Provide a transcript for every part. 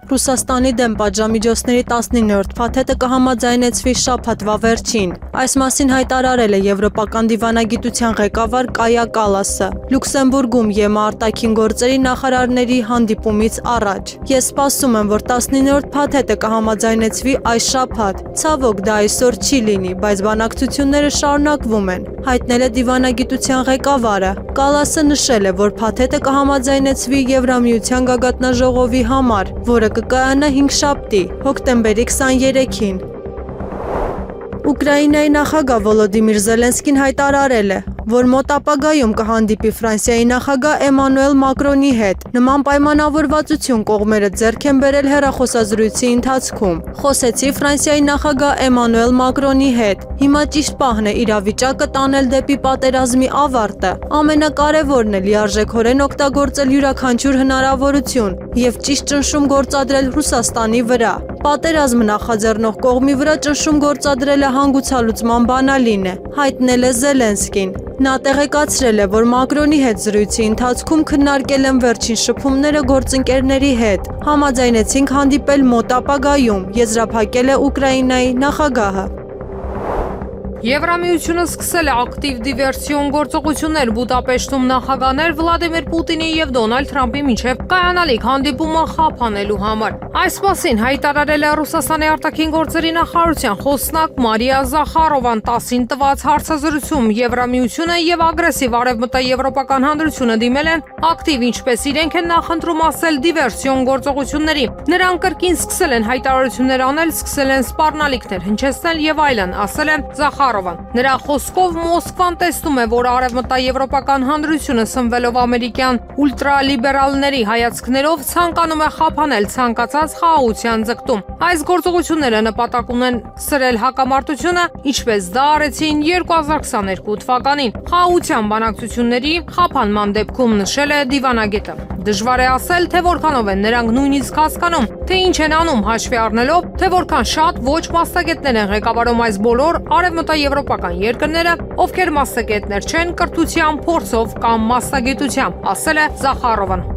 Ռուսաստանի դեմ պատժամիջոցների 19-րդ փաթեթը կհամաձայնեցվի շաբաթվա վերջին։ Այս մասին հայտարարել է Եվրոպական դիվանագիտության ղեկավար Կայա Կալասը Լյուքսեմբուրգում ԵՄ արտաքին գործերի նախարարների հանդիպումից առաջ։ Ես սպասում եմ, որ 19-րդ փաթեթը կհամաձայնեցվի այս շաբաթ։ Ցավոք դա այսօր չի լինի, բայց բանակցությունները շարունակվում են, հայտնել է դիվանագիտության ղեկավարը։ Կալասը նշել է, որ փաթեթը կհամաձայնեցվի Եվրամիության գագաթնաժողովի համար, որը կկայանա 5-շաբթի, հոկտեմբերի 23-ին։ Ուկրաինայի նախագահ Վոլոդիմիր Զելենսկին հայտարարել է, որ մոտ ապագայում կհանդիպի Ֆրանսիայի նախագահ Էմանուել Մակրոնի հետ։ Նման պայմանավորվածություն կողմերը ձեռք են բերել հեռախոսազրույցի ընթացքում։ Խոսեցի Ֆրանսիայի նախագահ Էմանուել Մակրոնի հետ։ Հիմա ճիշտ պահն է իրավիճակը տանել դեպի պատերազմի ավարտը։ Ամենակարևորն է լիարժեքորեն օգտագործել յուրաքանչյուր հնարավորություն եւ ճիշտ ճնշում գործադրել Ռուսաստանի վրա։ Պատերազմը նախաձեռնող կողմի վրա ճնշում գործադրելը հանգուցալուծման բանալին է, հայտնել է Զելենսկին։ Նա տեղեկացրել է, որ Մակրոնի հետ զրույցի ընթացքում քննարկել են վերջին շփումները գործընկերների հետ։ Համաձայնեցինք հանդիպել մոտ ապագայում, եզրափակել է Ուկրաինայի նախագահը։ Եվրամիությունը սկսել է ակտիվ դիվերսիոն գործողություններ Բուդապեշտում նախագահներ Վլադիմիր Պուտինի եւ Դոնալդ Թրամփի միջև կայանալիք հանդիպումը խափանելու համար։ Այս մասին հայտարարել է Ռուսաստանի արտաքին գործերի նախարարության խոսնակ Մարիա Զախարովան 10-ին տված հարցազրույցում։ Եվրամիությունը եւ ագրեսիվ արևմտաեվրոպական հանրությունը դիմել են ակտիվ, ինչպես իրենք են նախընտրում ասել, դիվերսիոն գործողությունների։ Նրանք կրկին սկսել են հայտարարություններ անել, սկսել են սպառնալիքներ հնչեցնել եւ այլն, ասել է Զախարովան։ Նրա խոսքով Մոսկվան տեսնում է, որ արևմտաեվրոպական հանրությունը սնվելով ամերիկյան ուլտրալիբերալների հայացքներով ցանկանում է խափանել ցանկացած խաղաղության ձգտում։ Այս գործողությունները նպատակ ունեն սրել հակամարտությունը, ինչպես դա արեցին 2022 թվականին։ Խաղաղության բանակցությունների խափանման դեպքում նշել է դիվանագետը։ Դժվար է ասել, թե որքանով են նրանք նույնիսկ հասկանում, թե ինչ են անում, հաշվի առնելով, թե որքան շատ ոչ մասնագետներ են ղեկավարում այս բոլոր արևմտաեվրոպական երկրները, ովքեր մասնագետներ չեն կրթության փորձով կամ մասնագիտությամբ, ասել է Զախարովան։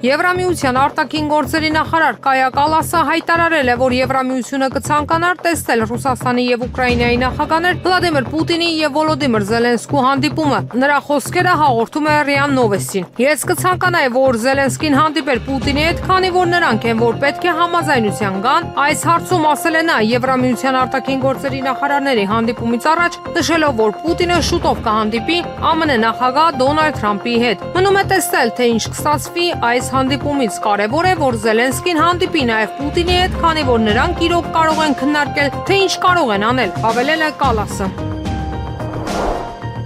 Եվրամիության արտաքին գործերի նախարար Կայա Կալասը հայտարարել է, որ Եվրամիությունը կցանկանար տեսնել Ռուսաստանի եւ Ուկրաինայի նախագահներ Վլադիմիր Պուտինի եւ Վոլոդիմիր Զելենսկու հանդիպումը։ Նրա խոսքերը հաղորդում է ՌԻԱ Նովոստին։ Ես կցանկանայի, որ Զելենսկին հանդիպեր Պուտինի հետ, քանի որ նրանք են, որ պետք է համաձայնության գան։ Այս հարցում ասել է նա Եվրամիության արտաքին գործերի նախարարների հանդիպումից առաջ, նշելով, որ Պուտինը շուտով կհանդիպի ԱՄՆ նախագահ Դոնալդ Թրամփի հետ։ Մնում է տեսնել, թե ինչ կստացվի այս հանդիպումից։ Կարևոր է, որ Զելենսկին հանդիպի նաև Պուտինի հետ, քանի որ նրանք իրոք կարող են քննարկել, թե ինչ կարող են անել, հավելել է Կալասը։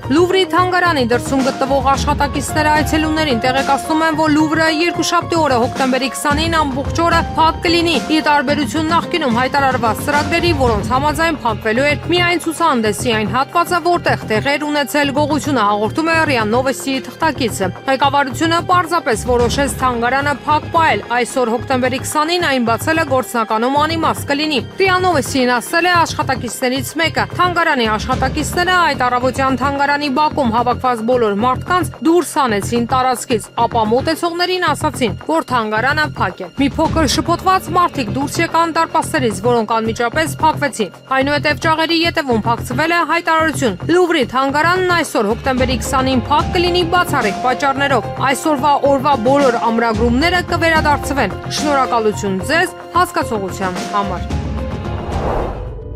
Լուվրի թանգարանի դրսում գտնվող աշխատակիցները այցելուներին տեղեկացնում են, որ Լուվրը երկուշաբթի օրը հոկտեմբերի 20-ին ամբողջ օրը փակ կլինի, ի տարբերություն նախկինում հայտարարված ծրագրերի, որոնց համաձայն փակվելու էր միայն ցուցահանդեսի այն հատվածը, որտեղ տեղեր ունեցել գողությունը, հաղորդում է ՌԻԱ Նովոստի թղթակիցը։ Ղեկավարությունը պարզապես որոշեց թանգարանը փակ պահել։ Այսօր հոկտեմբերի 20-ին այն բացելը գործնականում անիմաստ կլինի։ ՌԻԱ Նովոստին ասել է աշխատակիցներից մեկը։ Թանգարանի աշխատակիցները այդ առավոտյան թանգարանի բակում հավաքված բոլոր մարդկանց դուրս հանեցին տարածքից, ապա մոտեցողներին ասացին, որ թանգարանը փակ է։ Մի փոքր շփոթված մարդիկ դուրս եկան դարպասներից, որոնք անմիջապես փակվեցին։ Այնուհետև ճաղերի ետևում փակցվել է հայտարարություն։ Լուվրի թանգարանն այսօր հոկտեմբերի 20-ին փակ կլինի բացառիկ պատճառներով։ Այսօրվա օրվա բոլոր ամրագրումները կվերադարձվեն։ Շնորհակալություն ձեզ հասկացողության համար։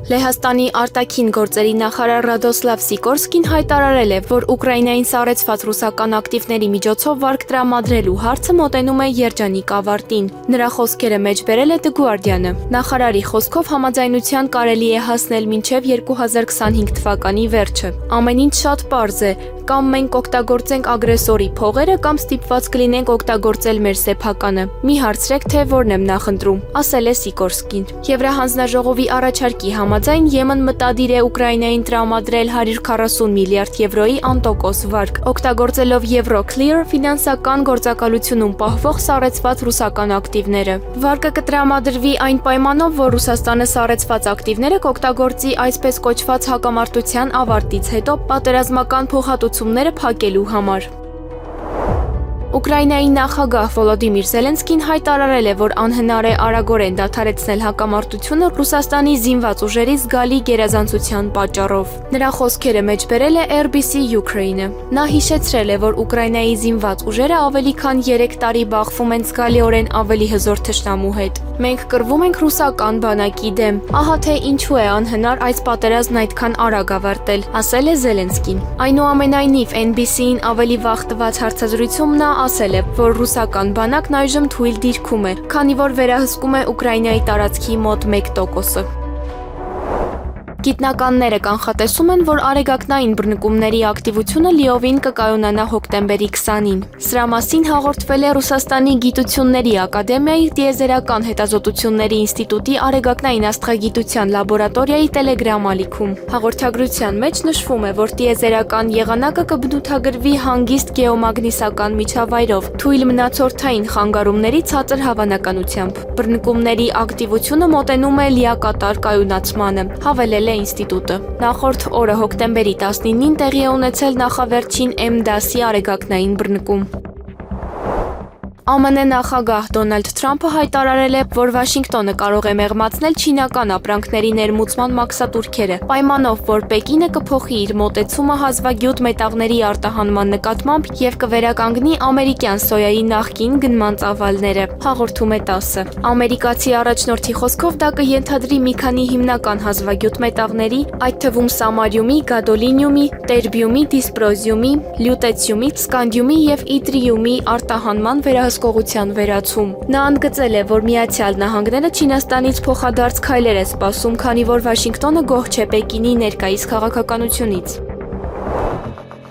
Լեհաստանի արտաքին գործերի նախարար Ռադոսլավ Սիկորսկին հայտարարել է, որ Ուկրաինային սառեցված ռուսական ակտիվների միջոցով վարկ տրամադրելու հարցը մոտենում է երջանիկ ավարտին։ Նրա խոսքերը մեջ բերել է The Guardian-ը։ Նախարարի խոսքով համաձայնության կարելի է հասնել մինչև 2025 թվականի վերջը։ Ամեն ինչ շատ պարզ է, կամ մենք կօգտագործենք ագրեսորի փողերը, կամ ստիպված կլինենք օգտագործել մեր սեփականը։ Մի հարցրեք, թե որն եմ նախընտրում, ասել է Սիկորսկին։ Եվրահանձնաժողովի առաջարկի համաձայն Եմեն մտադիր է Ուկրաինային տրամադրել 140 միլիարդ եվրոյի անտոկոս վարկ, օգտագործելով Euroclear ֆինանսական գործակալությունում պահվող սառեցված ռուսական ակտիվները։ Վարկը կտրամադրվի այն պայմանով, որ Ռուսաստանը սառեցված ակտիվները կօգտագործի այսպես կոչված հակամարտության ավարտից հետո պատերազմական փոխհատուցումները փակելու համար։ Ուկրաինայի նախագահ Վոլոդիմիր Զելենսկին հայտարարել է, որ անհնար է արագորեն դադարեցնել հակամարտությունը Ռուսաստանի զինված ուժերի զգալի գերազանցության պատճառով։ Նրա խոսքերը մեջբերել է RBC Ukraine-ը։ Նա հիշեցրել է, որ Ուկրաինայի զինված ուժերը ավելի քան 3 տարի բախվում են զգալիորեն ավելի հզոր թշնամու հետ։ Մենք կռվում ենք ռուսական բանակի դեմ։ Ահա թե ինչու է անհնար այս պատերազմն այդքան արագ ավարտել, ասել է Զելենսկին։ Այնուամենայնիվ NBC-ին ավելի վաղ տված հարցազրույցում նա ասել է, որ ռուսական բանակն այժմ թույլ դիրքում է, քանի որ վերահսկում է Ուկրաինայի տարածքի մոտ 1%-ը։ Գիտնականները կանխատեսում են, որ արեգակնային բռնկումների ակտիվությունը լիովին կկայունանա հոկտեմբերի 20-ին։ Սրա մասին հաղորդվել է Ռուսաստանի Գիտությունների ակադեմիայի տիեզերական հետազոտությունների ինստիտուտի արեգակնային աստղագիտության լաբորատորիայի Telegram ալիքում։ Հաղորդագրության մեջ նշվում է, որ տիեզերական եղանակը կբնութագրվի հանգիստ գեոմագնիսական միջավայրով, թույլ մնացորդային խանգարումների ցածր հավանականությամբ։ Բռնկումների ակտիվությունը մոտենում է լիակատար կայունացմանը, հավելել է ինստիտուտը։ Նախորդ օրը հոկտեմբերի 19-ին տեղի է ունեցել նախավերջին M10-ի արեգակնային բռնկում։ ԱՄՆ նախագահ Դոնալդ Թրամփը հայտարարել է, որ Վաշինգտոնը կարող է մեղմացնել չինական ապրանքների ներմուծման մաքսատուրքերը, պայմանով, որ Պեկինը կփոխի իր մոտեցումը հազվագյուտ մետաղների արտահանման նկատմամբ եւ կվերականգնի ամերիկյան սոյայի նախկին գնման ծավալները, հաղորդում է TASS-ը։ Ամերիկացի առաջնորդի խոսքով դա կենթադրի մի քանի հիմնական հազվագյուտ մետաղների, այդ թվում սամարիումի, գադոլինիումի, տերբիումի, դիսպրոզիումի, լյուտեցիումի, սկանդիումի եւ իտրիումի արտահանման վերահսկողության վերացում։ Նա ընդգծել է, որ Միացյալ Նահանգները Չինաստանից փոխադարձ քայլեր է սպասում, քանի որ Վաշինգտոնը գոհ չէ Պեկինի ներկայիս քաղաքականությունից։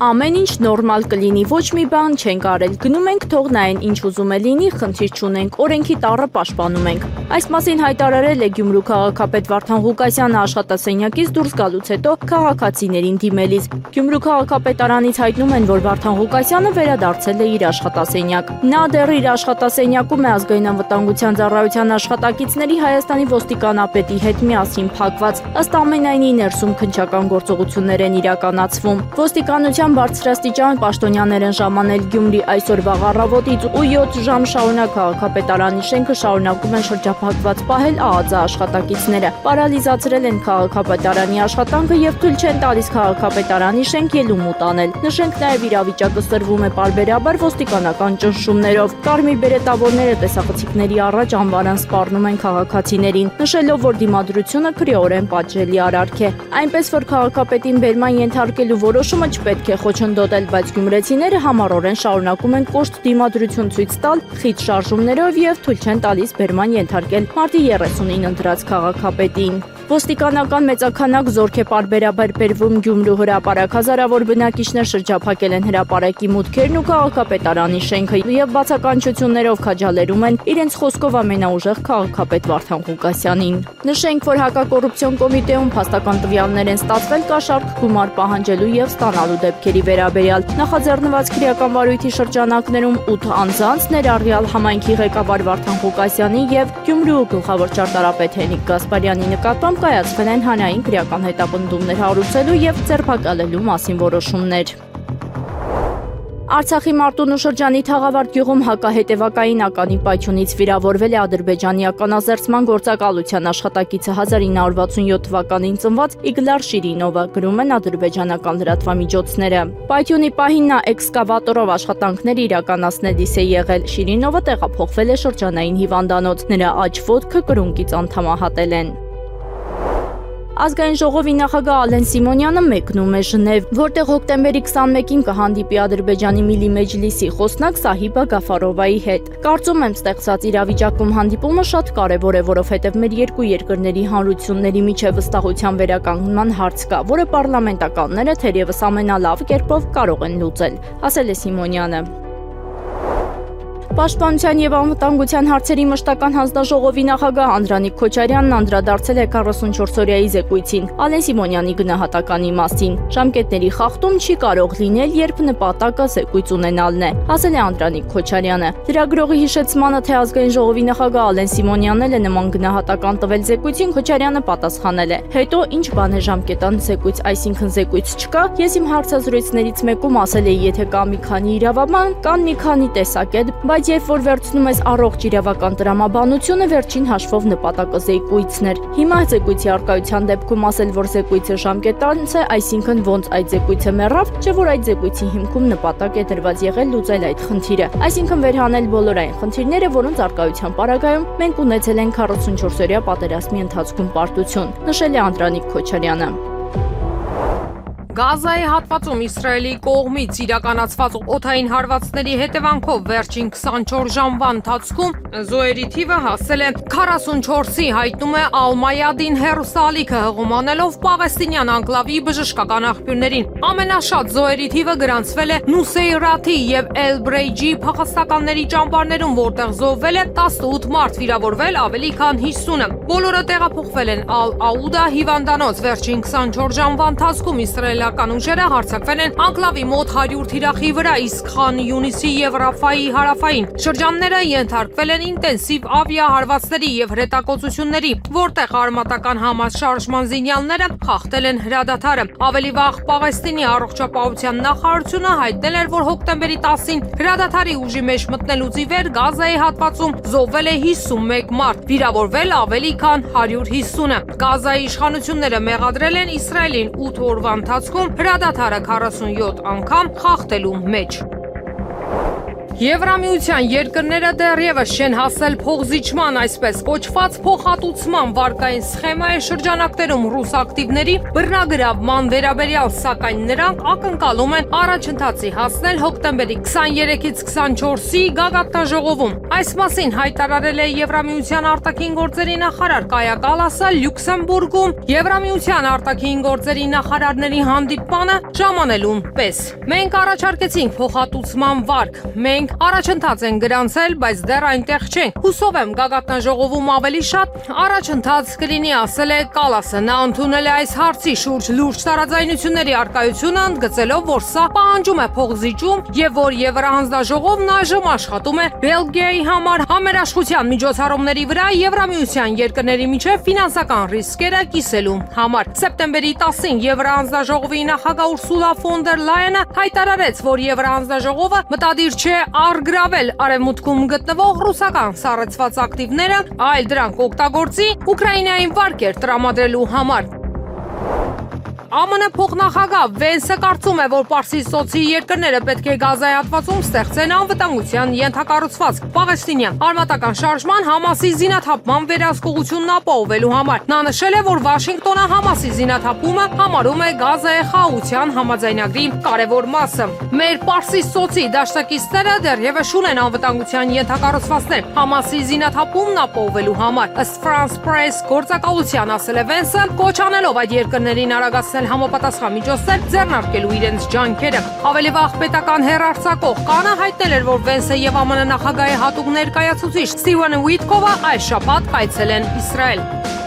Ամեն ինչ նորմալ կլինի, ոչ մի բան չենք արել, գնում ենք թող նայեն ինչ ուզում է լինի, խնդիր չունենք, օրենքի տառը պաշտպանում ենք։ Այս մասին հայտարարել է Գյումրու քաղաքապետ Վարդան Ղուկասյանը աշխատասենյակից դուրս գալուց հետո քաղաքացիներին դիմելիս։ Գյումրու քաղաքապետարանից հայտնում են, որ Վարդան Ղուկասյանը վերադարձել է իր աշխատասենյակ։ Նա դեռ իր աշխատասենյակում է ազգային անվտանգության ծառայության աշխատակիցների Հայաստանի ոստիկանապետի հետ միասին փակված, ըստ ամենայնի ներսում քննչական գործողություններ են իրականացվում։ Ոստիկանության բարձրաստիճան պաշտոնյաներ են ժամանել Գյումրի այսօրվա առավոտից ու 7 ժամ շարունակ քաղաքապետարանի շենքը շարունակում են շրջափակված պահել ԱԱԾ աշխատակիցները, պարալիզացրել են քաղաքապետարանի աշխատանքը եւ թույլ չեն տալիս քաղաքապետարանի շենք ելում ու տանել։ Նշենք նաեւ իրավիճակը սրվում է պարբերաբար ոստիկանական ճնշումներով։ Կարմիր բերետավորները տեսախցիկների առաջ անվարան սպառնում են քաղաքացիներին, նշելով, որ դիմադրությունը քրեորեն պատժելի արարք է։ Այնպես որ քաղաքապետին բերման ենթարկելու որոշումը չպետք է խոչընդոտել, բայց գյումրեցիները համառորեն շարունակում են կոշտ դիմադրություն ցույց տալ խիտ շարժումներով եւ թույլ չեն տալիս բերման ենթարկել մարտի 30-ին ընտրած քաղաքապետին։ Ոստիկանական մեծաքանակ զորք է պարբերաբար բերվում Գյումրու հրապարակ, հազարավոր բնակիչներ շրջափակել են հրապարակի մուտքերն ու քաղաքապետարանի շենքը եւ բացականչություններով քաջալերում են իրենց խոսքով ամենաուժեղ քաղաքապետ Վարդան Ղուկասյանին։ Նշենք, որ հակակոռուպցիոն կոմիտեում փաստական տվյալներ են ստացվել կաշառք գումար պահանջելու եւ ստանալու դեպքերի վերաբերյալ։ Նախաձեռնված քրեական վարույթի շրջանակներում 8 անձանց, ներառյալ համայնքի ղեկավար Վարդան Ղուկասյանի եւ Գյումրու գլխավոր ճարտարապետ Հենիկ Գասպարյանի նկատմամբ կայացվել են հանրային քրեական հետապնդումներ հարուցելու եւ ձերբակալելու մասին որոշումներ։ Արցախի Մարտունու շրջանի Թաղավարտ գյուղում հակահետևակային ականի պայթյունից վիրավորվել է Ադրբեջանի ականազերծման գործակալության աշխատակիցը 1967 թվականին ծնված Իգլար Շիրինովը, գրում են ադրբեջանական լրատվամիջոցները։ Պայթյունի պահին նա էքսկավատորով աշխատանքներ իրականացնելիս է եղել։ Շիրինովը տեղափոխվել է շրջանային հիվանդանոց։ Նրա աջ ոտքը կրունկից անդամահատել են։ Ազգային ժողովի նախագահ Ալեն Սիմոնյանը մեկնում է Ժնև, որտեղ հոկտեմբերի 21-ին կհանդիպի Ադրբեջանի Միլի Մեջլիսի խոսնակ Սահիբա Գաֆարովայի հետ։ Կարծում եմ, ստեղծած իրավիճակում հանդիպումը շատ կարևոր է, որովհետև մեր երկու երկրների հանրությունների միջև վստահության վերականգնման հարց կա, որը պարլամենտականները թերևս ամենալավ կերպով կարող են լուծել, ասել է Սիմոնյանը։ Պաշտպանության եւ անվտանգության հարցերի մշտական հանձնաժողովի նախագահ Անդրանիկ Քոչարյանն անդրադարձել է 44-օրյայի զեկույցին Ալեն Սիմոնյանի գնահատականի մասին։ Ժամկետների խախտում չի կարող լինել, երբ նպատակը զեկույց ունենալն է, ասել է Անդրանիկ Քոչարյանը։ Լրագրողի հիշեցմանը, թե ազգային ժողովի նախագահ Ալեն Սիմոնյանն էլ է նման գնահատական տվել զեկույցին, Քոչարյանը պատասխանել է. Հետո ինչ բան է ժամկետան զեկույց, այսինքն զեկույց չկա։ Ես իմ հարցազրույցներից մեկում ասել էի, եթե կա մի քանի իրավաբան, կան մի քանի տեսակետ, բայց երբ որ վերցնում ես առողջ իրավական տրամաբանությունը, վերջին հաշվով նպատակը զեկույցն էր։ Հիմա զեկույցի արկայության դեպքում ասել, որ զեկույցը ժամկետանց է, այսինքն ոնց այդ զեկույցը մեռավ, չէ որ այդ զեկույցի հիմքում նպատակ է դրված եղել լուծել այդ խնդիրը, այսինքն վերհանել բոլոր այն խնդիրները, որոնց արկայության պարագայում մենք ունեցել ենք 44-օրյա պատերազմի ընթացքում պարտություն, նշել է Անդրանիկ Քոչարյանը։ Գազայի հատվածում Իսրայելի կողմից իրականացված օդային հարվածների հետևանքով վերջին 24 ժամվա ընթացքում զոհերի թիվը հասել է 44-ի, հայտնում է Ալ-Մայադին հեռուստաալիքը, հղումանելով պաղեստինյան անկլավի բժշկական աղբյուրներին։ Ամենաշատ զոհերի թիվը գրանցվել է Նուսեյրաթի եւ Էլ-Բրեյջի փախստականների ճամբարներում, որտեղ զոհվել է 18 մարդ, վիրավորվել ավելի քան 50-ը։ Բոլորը տեղափոխվել են Ալ-Աուդա հիվանդանոց։ Վերջին 24 ժամվա ընթացքում իսրայելական ուժերը հարձակվել են անկլավի մոտ 100 թիրախի վրա, իսկ Խան Յունիսի եւ Ռաֆայի հարավային շրջանները ենթարկվել են ինտենսիվ ավիահարվածների եւ հրետակոծությունների, որտեղ արմատական Համաս շարժման զինյալները խախտել են հրադադարը։ Ավելի վաղ Պաղեստինի առողջապահության նախարարությունը հայտնել էր, որ հոկտեմբերի 10-ին հրադադարի ուժի մեջ մտնելուց ի վեր Գազայի հատվածում զոհվել է 51 մարդ, վիրավորվել ավելի քան 150-ը։ Գազայի իշխանությունները մեղադրել են Իսրայելին 8 օրվա ընթացքում հրադադարը 47 անգամ խախտելու մեջ։ Եվրամիության երկրները դեռևս չեն հասել փոխզիջման, այսպես կոչված փոխհատուցման վարկային սխեմայի շրջանակներում ռուս ակտիվների բռնագրավման վերաբերյալ, սակայն նրանք ակնկալում են առաջընթացի հասնել հոկտեմբերի 23-ից 24-ի գագաթնաժողովում։ Այս մասին հայտարարել է Եվրամիության արտաքին գործերի նախարար Կայա Կալասը Լյուքսեմբուրգում Եվրամիության արտաքին գործերի նախարարների հանդիպմանը ժամանելուն պես։ Մենք առաջարկեցինք փոխհատուցման վարկ, մենք առաջընթաց են գրանցել, բայց դեռ այնտեղ չենք։ Հուսով եմ գագաթնաժողովում ավելի շատ առաջընթաց կլինի, ասել է Կալասը։ Նա ընդունել է այս հարցի շուրջ լուրջ տարաձայնությունների առկայությունը, ընդգծելով, որ սա պահանջում է փոխզիջում եւ որ Եվրահանձնաժողովն այժմ աշխատում է Բելգիայի համար համերաշխության միջոցառումների վրա Եվրամիության երկրների միջև ֆինանսական ռիսկերը կիսելու համար։ Սեպտեմբերի 10-ին Եվրահանձնաժողովի նախագահ Ուրսուլա ֆոն դեր Լայենը հայտարարեց, որ Եվրահանձնաժողովը մտադիր չէ արգրավել արևմուտքում գտնվող ռուսական սառեցված ակտիվները, այլ դրանք օգտագործի Ուկրաինային վարկեր տրամադրելու համար։ ԱՄՆ փոխնախագահ Վենսը կարծում է, որ Պարսից ծոցի երկրները պետք է Գազայի հատվածում ստեղծեն անվտանգության ենթակառուցվածք Պաղեստինյան արմատական շարժման Համասի զինաթափման վերահսկողությունն ապահովելու համար։ Նա նշել է, որ Վաշինգտոնը Համասի զինաթափումը համարում է Գազայի խաղաղության համաձայնագրի կարևոր մասը։ Մեր Պարսից ծոցի դաշնակիցները դեռևս ունեն անվտանգության ենթակառուցվածքներ Համասի զինաթափումն ապահովելու համար, ըստ France Press գործակալության, ասել է Վենսը, կոչ անելով այդ երկրներին արագացնել համապատասխան միջոցներ ձեռնարկելու իրենց ջանքերը։ Ավելի վաղ պետական հեռարձակող կանը հայտնել էր, որ Վենսը եւ ԱՄՆ նախագահի հատուկ ներկայացուցիչ Ստիվեն Ուիտկովը այս շաբաթ այցել են Իսրայել։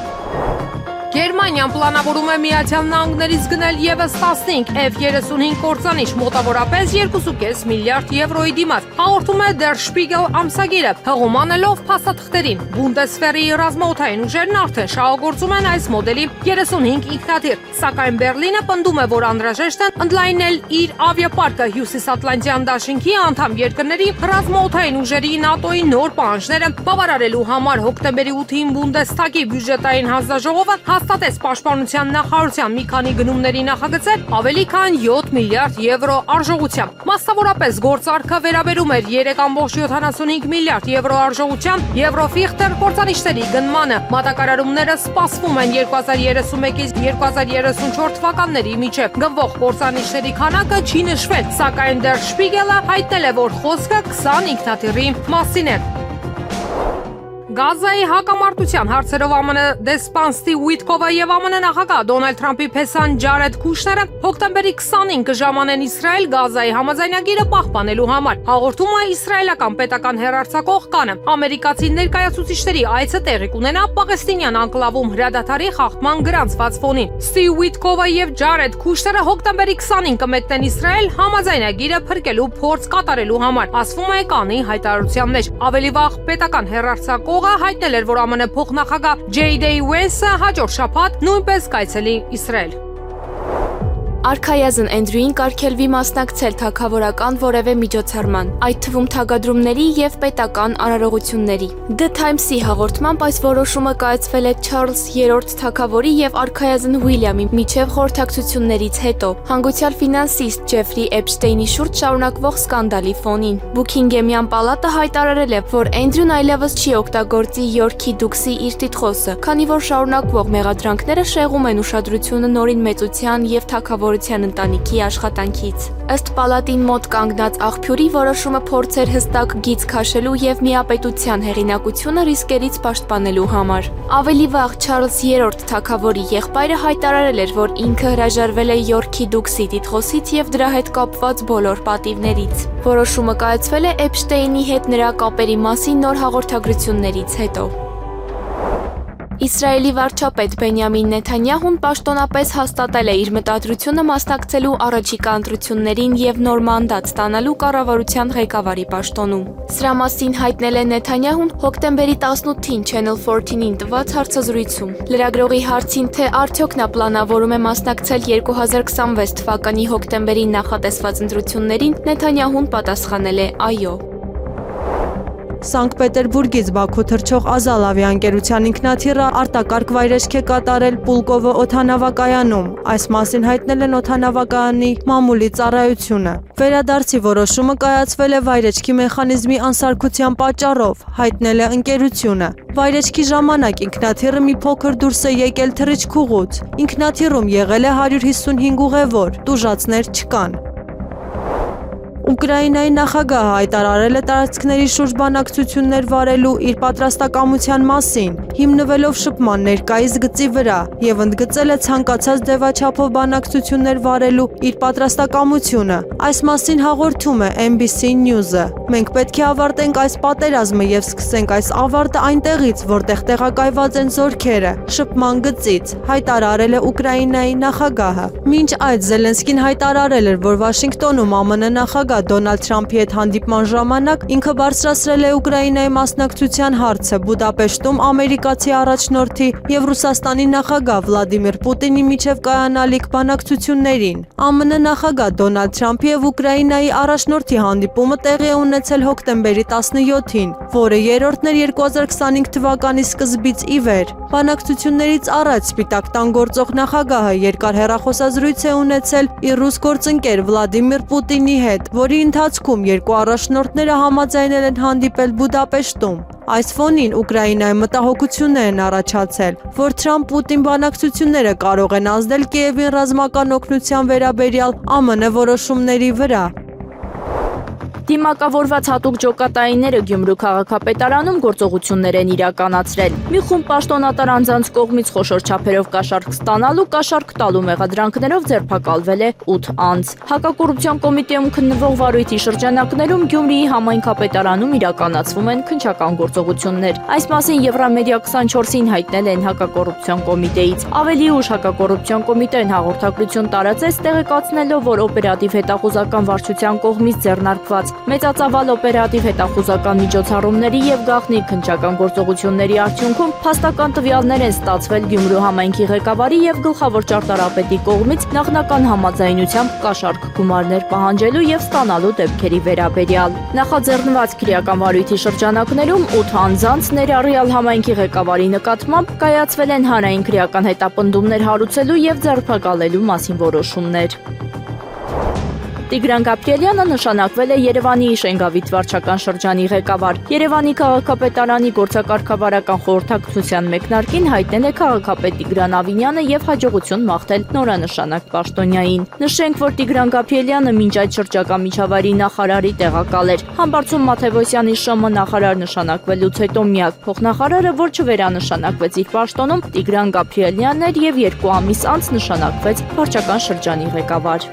Գերմանիան պլանավորում է Միացյալ Նահանգներից գնել ևս 15 F-35 կործանիչ, մոտավորապես 2.5 միլիարդ եվրոյի դիմաց, հաղորդում է Der Spiegel ամսագիրը, հղումանելով փաստաթղթերին։ Բունդեսվերի ռազմաօդային ուժերն արդեն շահագործում են այս մոդելի 35 ինքնաթիռ, սակայն Բերլինը պնդում է, որ անհրաժեշտ է ընդլայնել իր ավիապարկը Հյուսիսատլանտյան դաշինքի անդամ երկրների ռազմաօդային ուժերի ՆԱՏՕ-ի նոր պահանջները բավարարելու համար։ Հոկտեմբերի 8-ին Բունդեսթագի բյուջետային հանձնաժողովը հաստատեց պաշտպանության նախարարության մի քանի գնումների նախագծեր ավելի քան 7 միլիարդ եվրո արժողությամբ։ Մասնավորապես գործարքը վերաբերում էր 3.75 միլիարդ եվրո արժողությամբ Եվրոֆիղտեր կործանիչների գնմանը։ Մատակարարումները սպասվում են 2031-ից 2034 թվականների միջև։ Գնվող կործանիչների քանակը չի նշվել, սակայն Der Spiegel-ը հայտնել է, որ խոսքը 20 ինքնաթիռի մասին է։ Գազայի հակամարտության հարցերով ԱՄՆ դեսպան Ստիվ Ուիթկովը եւ ԱՄՆ նախագահ Դոնալդ Թրամփի փեսան Ջարեդ Քուշները հոկտեմբերի 20-ին կժամանեն Իսրայել Գազայի համաձայնագիրը պահպանելու համար։ Հաղորդում է իսրայելական պետական հեռարձակող կանը։ Ամերիկացի ներկայացուցիչների այցը տեղի կունենա Պաղեստինյան անկլավում հրադադարի խախտման գրանցված ֆոնին։ Ստիվ Ուիթկովը եւ Ջարեդ Քուշները հոկտեմբերի 20-ին կմեկնեն Իսրայել համաձայնագիրը փրկելու փորձ կատարելու համար, ասվում է կանի հայտարարության մեջ։ Ավելի վաղ պետական հեռարձակողը հայտնել էր, որ ԱՄՆ փոխնախագահ J.D. Vance-ը հաջորդ շաբաթ նույնպես կայցելի Իսրայել։ Արքայազն Էնդրյուին կարգելվի մասնակցել թագավորական որևէ միջոցառման, այդ թվում թագադրումների եւ պետական արարողությունների։ The Times-ի հաղորդմամբ այս որոշումը կայացվել է Չարլզ III թագավորի եւ արքայազն Ուիլյամի միջև խորհրդակցություններից հետո, հանգուցյալ ֆինանսիստ Ջեֆրի Էփշտեյնի շուրջ շարունակվող սկանդալի ֆոնին։ Բուքինգեմյան պալատը հայտարարել է, որ Էնդրյուն այլևս չի օգտագործի Յորքի դուքսի իր տիտղոսը, քանի որ շարունակվող մեղադրանքները շեղում են ուշադրությունը նորին մեծության եւ թագավոր ընտանիքի աշխատանքից։ Ըստ պալատին մոտ կանգնած աղբյուրի որոշումը փորձ էր հստակ գիծ քաշելու եւ միապետության հեղինակությունը ռիսկերից պաշտպանելու համար։ Ավելի վաղ Չարլզ III թագավորի եղբայրը հայտարարել էր, որ ինքը հրաժարվել է Յորքի դուքսի տիտղոսից եւ դրա հետ կապված բոլոր պատիվներից։ Որոշումը կայացվել է Էփշտեյնի հետ նրա կապերի մասին նոր հաղորդագրություններից հետո։ Իսրայելի վարչապետ Բենյամին Նեթանյահուն պաշտոնապես հաստատել է իր մտադրությունը մասնակցելու առաջիկա ընտրություններին եւ նոր մանդատ ստանալու կառավարության ղեկավարի պաշտոնում։ Սրա մասին հայտնել է Նեթանյահուն հոկտեմբերի 18-ին Channel 14-ին տված հարցազրույցում։ Լրագրողի հարցին, թե արդյոք նա պլանավորում է մասնակցել 2026 թվականի հոկտեմբերին նախատեսված ընտրություններին, Նեթանյահուն պատասխանել է այո։ Սանկտ Պետերբուրգից Բաքու թռչող Ազալ ավիաընկերության ինքնաթիռը արտակարգ վայրեջք է կատարել Պուլկովո օդանավակայանում։ Այս մասին հայտնել են օդանավակայանի մամուլի ծառայությունը։ Վերադարձի որոշումը կայացվել է վայրեջքի մեխանիզմի անսարքության պատճառով, հայտնել է ընկերությունը։ Վայրեջքի ժամանակ ինքնաթիռը մի փոքր դուրս է եկել թռիչքուղուց։ Ինքնաթիռում եղել է 155 ուղևոր, տուժածներ չկան։ Ուկրաինայի նախագահը հայտարարել է տարածքների շուրջ բանակցություններ վարելու իր պատրաստակամության մասին, հիմնվելով շփման ներկայիս գծի վրա, եւ ընդգծել է ցանկացած ձևաչափով բանակցություններ վարելու իր պատրաստակամությունը։ Այս մասին հաղորդում է NBC News-ը։ Մենք պետք է ավարտենք այս պատերազմը եւ սկսենք այս ավարտը այնտեղից, որտեղ տեղակայված են զորքերը, շփման գծից, հայտարարել է Ուկրաինայի նախագահը։ Մինչ այդ Զելենսկին հայտարարել էր, որ Վաշինգտոնում ԱՄՆ նախագահ Դոնալդ Թրամփի հետ հանդիպման ժամանակ ինքը բարձրացրել է Ուկրաինայի մասնակցության հարցը Բուդապեշտում ամերիկացի առաջնորդի եւ Ռուսաստանի նախագահ Վլադիմիր Պուտինի միջև կայանալիք բանակցություններին։ ԱՄՆ նախագահ Դոնալդ Թրամփի եւ Ուկրաինայի առաջնորդի հանդիպումը տեղի է ունեցել հոկտեմբերի 17-ին, որը երրորդն էր 2025 թվականի սկզբից ի վեր։ Բանակցություններից առաջ Սպիտակ տան գործող նախագահը երկար հեռախոսազրույց է ունեցել իր ռուս գործընկեր Վլադիմիր Պուտինի հետ, որի ընթացքում երկու առաջնորդները համաձայնել են հանդիպել Բուդապեշտում։ Այս ֆոնին Ուկրաինայի մտահոգություններ են առաջացել, որ Թրամփ-Պուտին բանակցությունները կարող են ազդել Կիևին ռազմական օգնության վերաբերյալ ԱՄՆ որոշումների վրա։ Դիմակավորված հատուկ ջոկատայինները Գյումրու քաղաքապետարանում գործողություններ են իրականացրել։ Մի խումբ պաշտոնատար անձանց կողմից խոշոր չափերով կաշառք ստանալու, կաշառք տալու մեղադրանքներով ձերբակալվել է 8 անձ։ Հակակոռուպցիոն կոմիտեում քննվող վարույթի շրջանակներում Գյումրիի համայնքապետարանում իրականացվում են քննչական գործողություններ։ Այս մասին Եվրամեդիա 24-ին հայտնել են հակակոռուպցիոն կոմիտեից։ Ավելի ուշ հակակոռուպցիոն կոմիտեն հաղորդագրություն տարածեց, տեղեկացնելով, որ օպերատիվ հետախուզական վարչության կողմից ձեռնարկված մեծածավալ օպերատիվ հետախուզական միջոցառումների եւ գաղտնի քննչական գործողությունների արդյունքում փաստական տվյալներ են ստացվել Գյումրու համայնքի ղեկավարի եւ գլխավոր ճարտարապետի կողմից նախնական համաձայնությամբ կաշառք գումարներ պահանջելու եւ ստանալու դեպքերի վերաբերյալ։ Նախաձեռնված քրեական վարույթի շրջանակներում 8 անձանց ներառյալ համայնքի ղեկավարի նկատմամբ կայացվել են հանրային քրեական հետապնդումներ հարուցելու եւ ձերբակալելու մասին որոշումներ։ Տիգրան Գաբրիելյանը նշանակվել է Երևանի Շենգավիթ վարչական շրջանի ղեկավար։ Երևանի քաղաքապետարանի գործակարգավարական խորհրդակցության մեկնարկին հայտնել է քաղաքապետ Տիգրան Ավինյանը եւ հաջողություն մաղթել նորանշանակ պաշտոնյային։ Նշենք, որ Տիգրան Գաբրիելյանը մինչ այդ շրջակա միջավայրի նախարարի տեղակալ էր։ Համբարձում Մաթևոսյանի ՇՄ նախարար նշանակվելուց հետո միակ փոխնախարարը, որ չվերանշանակվեց իր պաշտոնում, Տիգրան Գաբրիելյանն էր եւ 2 ամիս անց նշանակվեց վարչական շրջանի ղեկավար։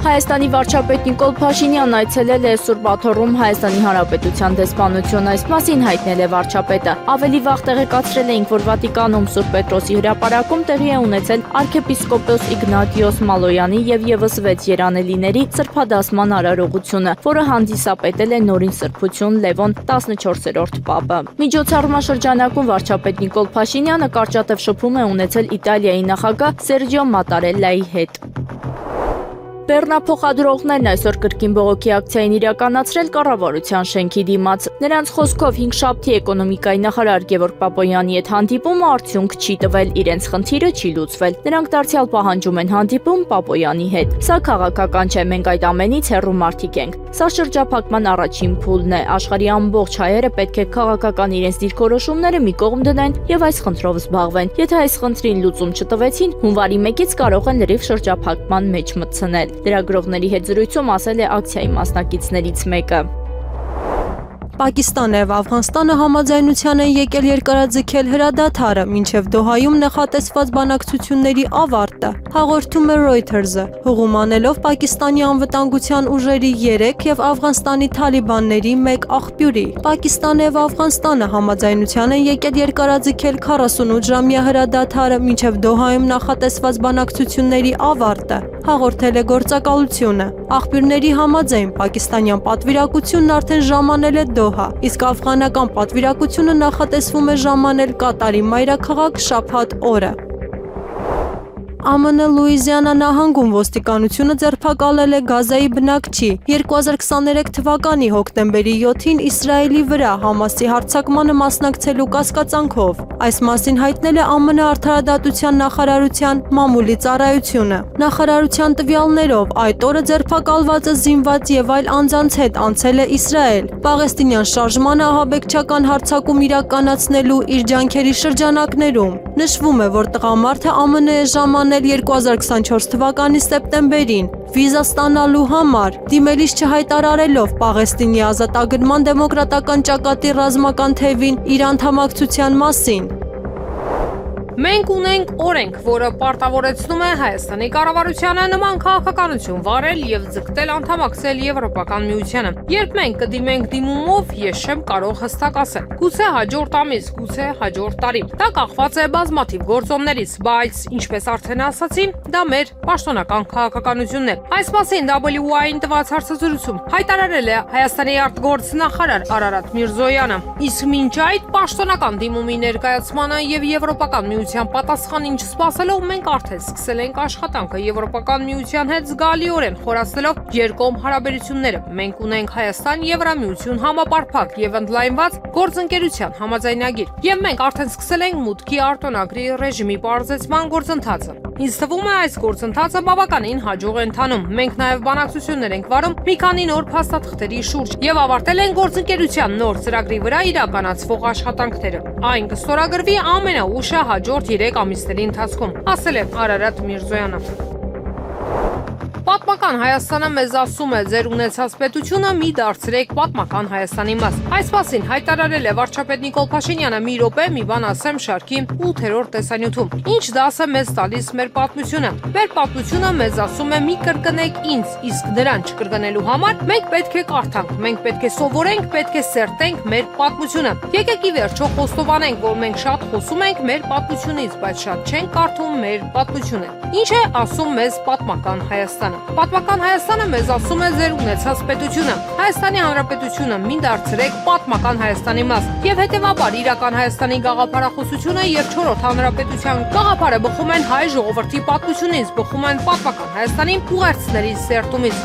Հայաստանի վարչապետ Նիկոլ Փաշինյանն այցելել է Սուրբ Աթոռում Հայաստանի Հանրապետության դեսպանություն, այս մասին հայտնել է վարչապետը։ Ավելի վաղ տեղեկացրել էինք, որ Վատիկանում Սուրբ Պետրոսի հրապարակում տեղի է ունեցել arczepiskopos Իգնատիոս Մալոյանի եւ եւս 6 երանելիների սրբադասման արարողությունը, որը հանդիսապետել է նորին սրբություն Լևոն 14-րդ պապը։ Միջոցառման շրջանակում վարչապետ Նիկոլ Փաշինյանը կարճատև շփում է ունեցել Իտալիայի նախագահ Սերջիո Մատարելլայի հետ։ Բեռնափոխադրողներն այսօր կրկին բողոքի ակցիա են իրականացրել կառավարության շենքի դիմաց։ Նրանց խոսքով հինգշաբթի էկոնոմիկայի նախարար Գևորգ Պապոյանի հետ հանդիպումը արդյունք չի տվել, իրենց խնդիրը չի լուծվել։ Նրանք դարձյալ պահանջում են հանդիպում Պապոյանի հետ։ Սա քաղաքական չէ, մենք այդ ամենից հեռու մարդիկ ենք։ Սա շրջափակման առաջին փուլն է։ Աշխարհի ամբողջ հայերը պետք է քաղաքական իրենց դիրքորոշումները մի կողմ դնեն եւ այս խնդրով զբաղվեն։ Եթե այս խնդրին լուծում չտվեցին, հունվարի 1-ից կարող են լրիվ շրջափակման մեջ մտցնել։ Լրագրողների հետ զրույցում ասել է ակցիայի մասնակիցներից մեկը։ Պակիստանը եւ Աֆղանստանը համաձայնության են եկել երկարաձգել հրադադարը, մինչև Դոհայում նախատեսված բանակցությունների ավարտը, հաղորդում է Reuters-ը, հողում անելով Պակիստանի անվտանգության ուժերի 3 եւ Աֆղանստանի թալիբանների 1 աղբյուրի։ Պակիստանը եւ Աֆղանստանը համաձայնության են եկել երկարաձգել 48-ժամյա հրադադարը, մինչև Դոհայում նախատեսված բանակցությունների ավարտը, հաղորդել է գործակալությունը։ Աղբյուրների համաձայն պակիստանյան պատվիրակությունն արդեն ժամանել է Դոհա, իսկ աֆղանական պատվիրակությունը նախատեսվում է ժամանել Կատարի մայրաքաղաք շաբաթ օրը։ ԱՄՆ Լուիզիանա նահանգում ոստիկանությունը ձերբակալել է Գազայի բնակչի 2023 թվականի հոկտեմբերի 7-ին Իսրայելի վրա Համասի հարձակմանը մասնակցելու կասկածանքով։ Այս մասին հայտնել է ԱՄՆ արդարադատության նախարարության մամուլի ծառայությունը։ Նախարարության տվյալներով այդ օրը ձերբակալվածը զինված եւ այլ անձանց հետ անցել է Իսրայել, Պաղեստինյան շարժմանը ահաբեկչական հարձակում իրականացնելու իր ջանքերի շրջանակներում։ Նշվում է, որ տղամարդը ԱՄՆ-ը ժամանել 2024 թվականի սեպտեմբերին վիզա ստանալու համար, դիմելիս չհայտարարելով Պաղեստինի ազատագրման դեմոկրատական ճակատի ռազմական թևին իր անդամակցության մասին։ Մենք ունենք օրենք, որը պարտավորեցնում է Հայաստանի կառավարությանը նման քաղաքականություն վարել եւ ձգտել անդամակցել Եվրոպական միությանը։ Երբ մենք կդիմենք դիմումով, ես չեմ կարող հստակ ասել։ Գուցե հաջորդ ամիս, գուցե հաջորդ տարի։ Դա կախված է բազմաթիվ գործոններից, բայց ինչպես արդեն ասացի, դա մեր պաշտոնական քաղաքականությունն է։ Այս մասին WY-ին տված հարցազրույցում հայտարարել է Հայաստանի արտգործնախարար Արարատ Միրզոյանը։ Իսկ մինչ այդ պաշտոնական դիմումի ներկայացմանը եւ Եվրոպական միության պատասխան ինչ սպասելով մենք արդեն սկսել ենք աշխատանքը Եվրոպական միության հետ զգալիորեն խորացնելով երկկողմ հարաբերությունները։ Մենք ունենք Հայաստան-Եվրամիություն համապարփակ եւ ընդլայնված գործընկերության համաձայնագիր եւ մենք արդեն սկսել ենք մուտքի արտոնագրի ռեժիմի բարձրացման գործընթացը։ Ինձ թվում է այս գործընթացը բավականին հաջող է ընթանում։ Մենք նաեւ բանակցություններ ենք վարում մի քանի նոր փաստաթղթերի շուրջ եւ ավարտել ենք գործընկերության նոր ծրագրի վրա իրականացվող աշխատանքները։ Այն կստորագրվի ամենաուշը հաջորդ 3 ամիսների ընթացքում, ասել է Արարատ Միրզոյանը։ Պատմական Հայաստանը մեզ ասում է, ձեր ունեցած պետությունը մի դարձրեք պատմական Հայաստանի մաս։ Այս մասին հայտարարել է վարչապետ Նիկոլ Փաշինյանը մի րոպե մի բան ասեմ շարքի 8-րդ տեսանյութում։ Ինչ դաս է մեզ տալիս մեր պատմությունը։ Մեր պատմությունը մեզ ասում է մի կրկնեք ինձ, իսկ նրան չկրկնելու համար մենք պետք է կարդանք, մենք պետք է սովորենք, պետք է սերտենք մեր պատմությունը։ Եկեք ի վերջո խոստովանենք, որ մենք շատ խոսում ենք մեր պատմությունից, բայց շատ չենք կարդում մեր պատմությունը։ Ինչ է ասում մեզ պատմական Հայաստանը։ Պատմական Հայաստանը մեզ ասում է ձեր ունեցած պետությունը։ Հայաստանի Հանրապետությունը մի դարձրեք պատմական Հայաստանի մաս։ Եվ հետևաբար իրական Հայաստանի գաղափարախոսությունը եւ 4-րդ Հանրապետության գաղափարը բխում են հայ ժողովրդի պատմությունից, բխում են պատմական Հայաստանի ուղերձների սերտումից։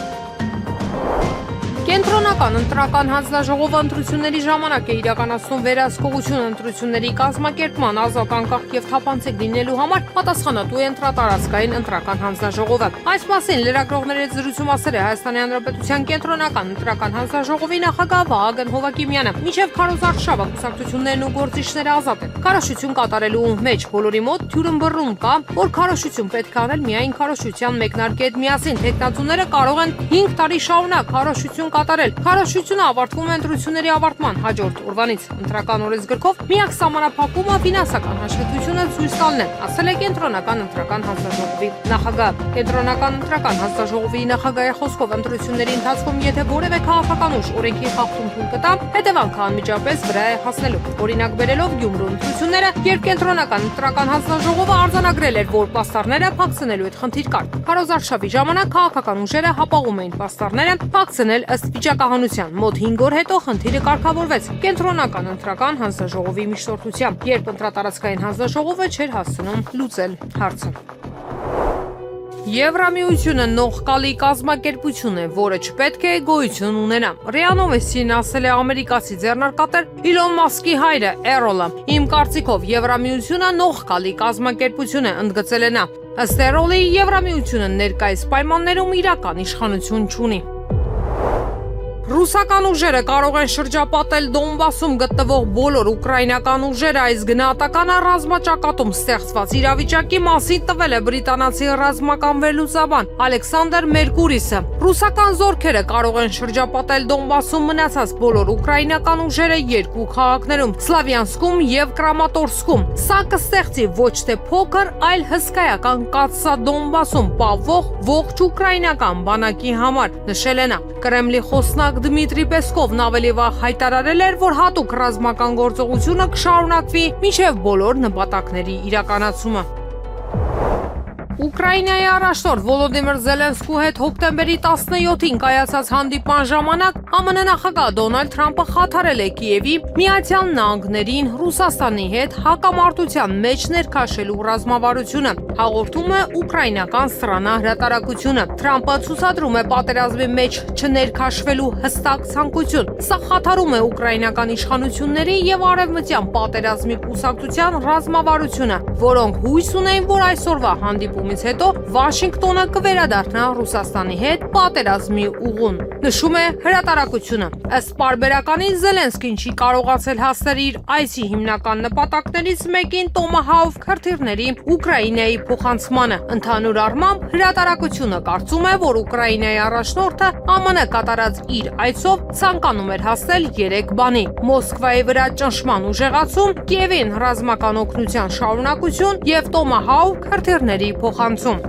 Կենտրոնական Քաղաքական ընտրական հանձնաժողովը ընտրությունների ժամանակ է իրականացնում վերահսկողություն ընտրությունների կազմակերպման ազատ, անկախ եւ թափանցիկ լինելու համար պատասխանատու է ընտրատարածքային ընտրական հանձնաժողովը։ Այս մասին լրագրողների հետ զրույցում ասել է Հայաստանի Հանրապետության կենտրոնական ընտրական հանձնաժողովի նախագահ Վահագն Հովակիմյանը։ Մինչև քարոզարշավը կուսակցություններն ու գործիչները ազատ են։ Քարոզություն կատարելու մեջ բոլորի մոտ թյուրըմբռնում կա, որ քարոզություն պետք է անել միայն քարոզության մեկնարկի հետ միասին։ Տեխնացուները կարող են 5 տարի շարունակ քարոզություն կատարել։ Քարոզությունը ավարտվում է ընտրությունների ավարտման հաջորդ օրվանից։ Ընտրական օրենսգրքով միակ սահմանափակումը ֆինանսական հաշվետվությունը ցույց տալն է, ասել է կենտրոնական ընտրական հանձնաժողովի նախագահ։ Կենտրոնական ընտրական հանձնաժողովի նախագահի խոսքով ընտրությունների ընթացքում եթե որևէ քաղաքական ուժ օրենքի խախտում թույլ կտա, հետևանքը անմիջապես վրա է հասնելու։ Օրինակ բերելով Գյումրու ընտրությունները, երբ կենտրոնական ընտրական հանձնաժողովը արձանագրել էր, որ պաստառները փակցնելու այդ խնդիր կար։ Քարոզարշավի ժամանակ քաղաքական ուժերը հապաղում էին պաստառները փակցնել ըստ վիճակահանության։ Մոտ 5 օր հետո խնդիրը կարգավորվեց կենտրոնական ընտրական հանձնաժողովի միջնորդությամբ, երբ ընտրատարածքային հանձնաժողովը չէր հասցնում լուծել հարցը։ Եվրամիությունը նողկալի կազմակերպություն է, որը չպետք է գոյություն ունենա։ ՌԻԱ Նովոստին ասել է ամերիկացի ձեռնարկատեր Իլոն Մասկի հայրը Էրոլը։ Իմ կարծիքով Եվրամիությունը նողկալի կազմակերպություն է, ընդգծել է նա։ Ըստ Էրոլի, Եվրամիությունը ներկայիս պայմաններում իրական իշխանություն չունի։ Ռուսական ուժերը կարող են շրջապատել Դոնբասում գտնվող բոլոր ուկրաինական ուժերը, այս գնահատականը ռազմաճակատում ստեղծված իրավիճակի մասին տվել է բրիտանացի ռազմական վերլուծաբան Ալեքսանդր Մերկուրիսը։ Ռուսական զորքերը կարող են շրջապատել Դոնբասում մնացած բոլոր ուկրաինական ուժերը երկու քաղաքներում՝ Սլավյանսկում եւ Կրամատորսկում։ Սա կստեղծի ոչ թե փոքր, այլ հսկայական կաթսա Դոնբասում պահվող ողջ ուկրաինական բանակի համար, նշել է նա։ Կրեմլի խոսնակ Դմիտրի Պեսկովն ավելի վաղ հայտարարել էր, որ հատուկ ռազմական գործողությունը կշարունակվի մինչև բոլոր նպատակների իրականացումը։ Ուկրաինայի առաջնորդ Վոլոդիմիր Զելենսկու հետ հոկտեմբերի 17-ին կայացած հանդիպման ժամանակ ԱՄՆ նախագահ Դոնալդ Թրամփը խաթարել է Կիևի Միացյալ Նահանգներին Ռուսաստանի հետ հակամարտության մեջ ներքաշելու ռազմավարությունը, հաղորդում է ուկրաինական ՍՌԱՆԱ հրատարակությունը։ Թրամփը ցուցադրում է պատերազմի մեջ չներքաշվելու հստակ ցանկություն։ Սա խաթարում է ուկրաինական իշխանությունների եւ արևմտյան պատերազմի կուսակցության ռազմավարությունը, որոնք հույս ունեն, որ այսօրվա հանդիպումից հետո Վաշինգտոնը կվերադառնա Ռուսաստանի հետ պատերազմի ուղուն, նշում է հրատարակությունը։ Ըստ պարբերականի Զելենսկին չի կարողացել հասնել իր այսի հիմնական նպատակներից մեկին Տոմահավք քրթիռների Ուկրաինայի փոխանցմանը։ Ընդհանուր առմամբ հրատարակությունը կարծում է, որ Ուկրաինայի առաջնորդը ԱՄՆ կատարած իր այցով ցանկանում էր հասնել 3 բանի՝ Մոսկվայի վրա ճնշման ուժեղացում, Կիևին ռազմական օգնության շարունակություն եւ Տոմահավք քրթիռների փոխանցում։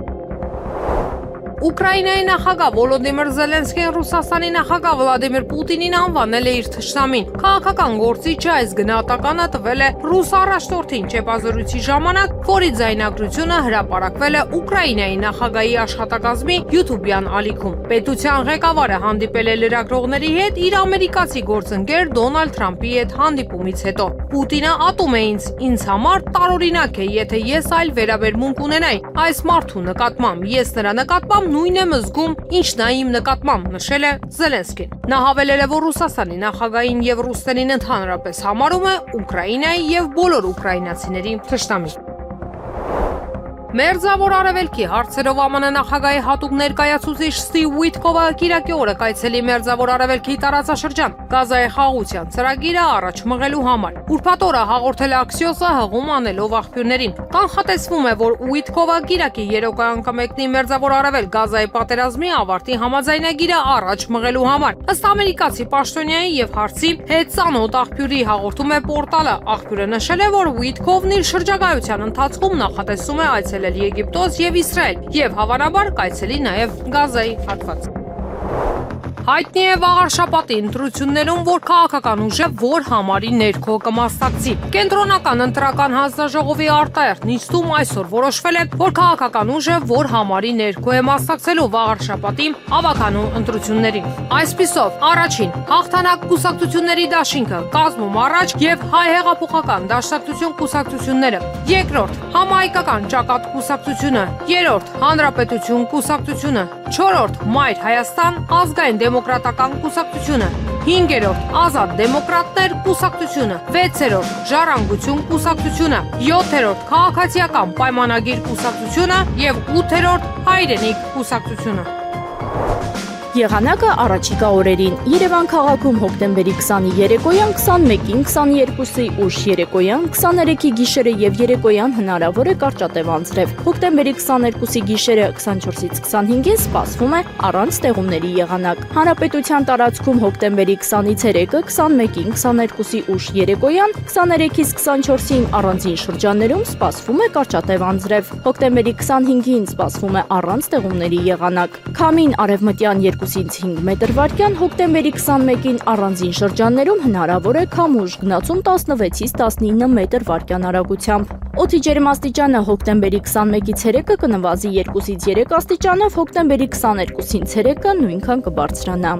Ուկրաինայի նախագահ Վոլոդիմիր Զելենսկին Ռուսաստանի նախագահ Վլադիմիր Պուտինին անվանել է իր թշնամին։ Քաղաքական գործիչը այս գնահատականը տվել է ռուս առաջնորդին ճեպազրույցի ժամանակ, որի ձայնագրությունը հրապարակվել է Ուկրաինայի նախագահի աշխատակազմի YouTube-յան ալիքում։ Պետության ղեկավարը հանդիպել է լրագրողների հետ իր ամերիկացի գործընկեր Դոնալդ Թրամփի հետ հանդիպումից հետո։ Պուտինը ատում է ինձ համար տարօրինակ է, եթե ես այլ վերաբերմունք ունենայի այս մարդու նկատմամբ, ես նրա նկատմամբ նույն եմ զգում, ինչ նա իմ նկատմամբ, նշել է Զելենսկին։ Նա հավելել է, որ Ռուսաստանի նախագահին եւ ռուսներին ընդհանրապես համարում է Ուկրաինայի եւ բոլոր ուկրաինացիների թշնամի։ Մերձավոր Արևելքի հարցերով ԱՄՆ նախագահի հատուկ ներկայացուցիչ Ստիվ Ուիթկովը կիրակի օրը կայցելի Մերձավոր Արևելքի տարածաշրջան Գազայի խաղաղության ծրագիրը առաջ մղելու համար։ Ուրբաթ օրը հաղորդել է Axios-ը հղում անելով աղբյուրներին։ Կանխատեսվում է, որ Ուիթկովը կիրակի երեկոյան կմեկնի Մերձավոր Արևելք Գազայի պատերազմի ավարտի համաձայնագիրը առաջ մղելու համար։ Ըստ ամերիկացի պաշտոնյայի եւ հարցի հետ ծանոթ աղբյուրի հաղորդում է պորտալը։ Աղբյուրը նշել է, որ Ուիթկովն իր շրջագայության ընթացքում նախատեսում է այցելել Եգիպտոս եւ Իսրայել եւ հավանաբար կայցելի նաեւ Գազայի հատված։ Հայտնի է վաղարշաբաթի ընտրություններում, որ քաղաքական ուժը որ համարի ներքո կմասնակցի։ Կենտրոնական ընտրական հանձնաժողովի արտահերթ նիստում այսօր որոշվել է, որ քաղաքական ուժը որ համարի ներքո է մասնակցելու վաղարշաբաթի ավականու ընտրություններին։ Այսպիսով, առաջին հաղթանակ կուսակցությունների դաշինքը կազմում առաջ եւ հայ հեղափոխական դաշնակցություն կուսակցությունները, երկրորդ համահայկական ճակատ կուսակցությունը, երրորդ հանրապետություն կուսակցությունը, չորրորդ Մայր Հայաստան ազգային դեմոկրատական կուսակցությունը, 5-րդ Ազատ դեմոկրատներ կուսակցությունը, 6-րդ Ժառանգություն կուսակցությունը, 7-րդ Քաղաքացիական պայմանագիր կուսակցությունը եւ 8-րդ Հայրենիք կուսակցությունը։ Եղանակը առաջիկա օրերին Երևան քաղաքում հոկտեմբերի 20-ի երեկոյան, 21-ին, 22-ի ուշ երեկոյան, 23-ի գիշերը եւ երեկոյան հնարավոր է կարճատև անձրև։ Հոկտեմբերի 22-ի գիշերը 24-ից 25-ին սպասվում է առանց տեղումների եղանակ։ Հանրապետության տարածքում հոկտեմբերի 20-ից երեկը, 21-ին, 22-ի ուշ երեկոյան, 23-ից 24-ին առանձին շրջաններում սպասվում է կարճատև անձրև։ Հոկտեմբերի 25-ին սպասվում է առանց տեղումների եղանակ։ Քամին արևմտյան 2-ից 5 մետր վարկյան, հոկտեմբերի 21-ին առանձին շրջաններում հնարավոր է քամուշ, գնացում 16-ից 19 մետր վարկյան արագությամբ։ Օդի ջերմաստիճանը հոկտեմբերի 21-ից երեկը կնվազի 2-ից 3 աստիճանով, հոկտեմբերի 22-ին երեկը նույնքան կբարձրանա։